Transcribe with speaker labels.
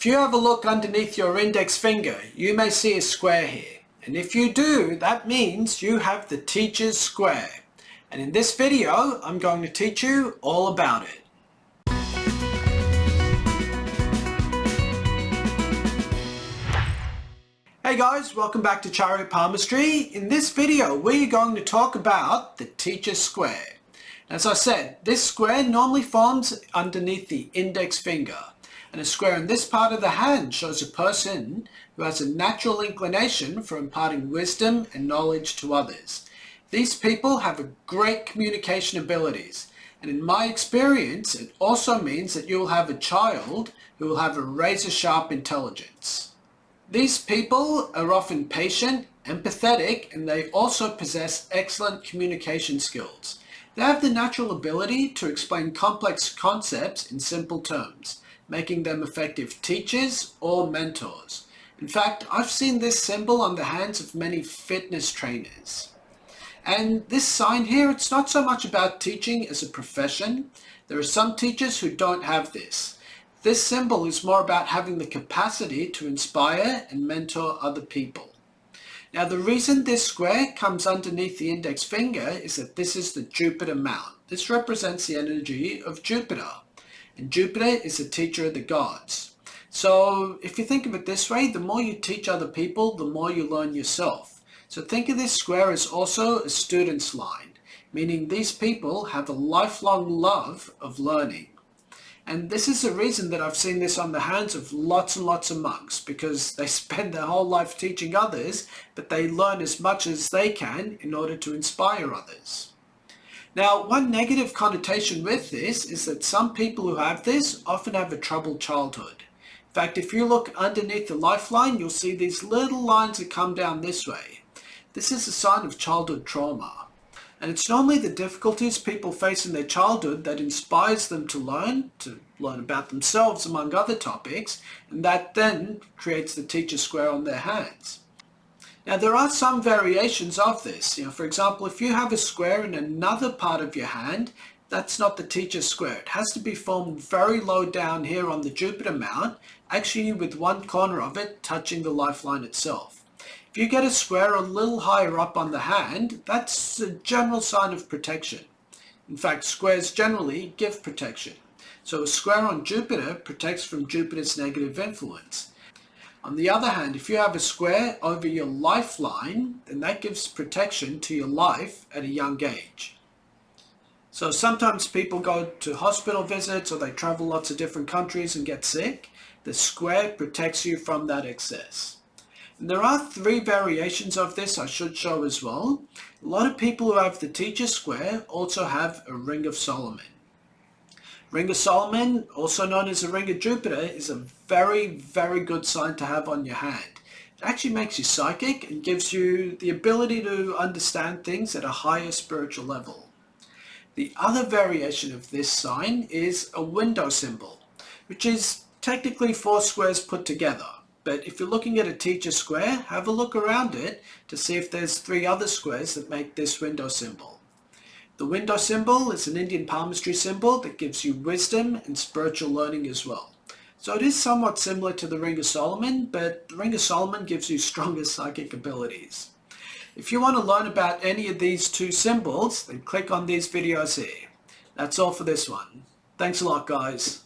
Speaker 1: If you have a look underneath your index finger, you may see a square here. And if you do, that means you have the teacher's square. And in this video, I'm going to teach you all about it. Hey guys, welcome back to Chariot Palmistry. In this video, we're going to talk about the teacher's square. As I said, this square normally forms underneath the index finger. And a square in this part of the hand shows a person who has a natural inclination for imparting wisdom and knowledge to others. These people have a great communication abilities. And in my experience, it also means that you'll have a child who will have a razor-sharp intelligence. These people are often patient, empathetic, and they also possess excellent communication skills. They have the natural ability to explain complex concepts in simple terms, making them effective teachers or mentors. In fact, I've seen this symbol on the hands of many fitness trainers. And this sign here, it's not so much about teaching as a profession. There are some teachers who don't have this. This symbol is more about having the capacity to inspire and mentor other people. Now, the reason this square comes underneath the index finger is that this is the Jupiter mount. This represents the energy of Jupiter. And Jupiter is the teacher of the gods. So if you think of it this way, the more you teach other people, the more you learn yourself. So think of this square as also a student's line, meaning these people have a lifelong love of learning. And this is the reason that I've seen this on the hands of lots and lots of monks, because they spend their whole life teaching others, but they learn as much as they can in order to inspire others. Now, one negative connotation with this is that some people who have this often have a troubled childhood. In fact, if you look underneath the lifeline, you'll see these little lines that come down this way. This is a sign of childhood trauma. And it's normally the difficulties people face in their childhood that inspires them to learn about themselves among other topics, and that then creates the teacher square on their hands. Now, there are some variations of this. For example, if you have a square in another part of your hand, that's not the teacher square. It has to be formed very low down here on the Jupiter mount, actually with one corner of it touching the lifeline itself. If you get a square a little higher up on the hand, that's a general sign of protection. In fact, squares generally give protection. So a square on Jupiter protects from Jupiter's negative influence. On the other hand, if you have a square over your lifeline, then that gives protection to your life at a young age. So sometimes people go to hospital visits or they travel lots of different countries and get sick. The square protects you from that excess. And there are three variations of this I should show as well. A lot of people who have the teacher square also have a ring of Solomon. Ring of Solomon, also known as a ring of Jupiter, is a very, very good sign to have on your hand. It actually makes you psychic and gives you the ability to understand things at a higher spiritual level. The other variation of this sign is a window symbol, which is technically four squares put together. But if you're looking at a teacher square, have a look around it to see if there's three other squares that make this window symbol. The window symbol is an Indian Palmistry symbol that gives you wisdom and spiritual learning as well. So it is somewhat similar to the Ring of Solomon, but the Ring of Solomon gives you stronger psychic abilities. If you want to learn about any of these two symbols, then click on these videos here. That's all for this one. Thanks a lot, guys.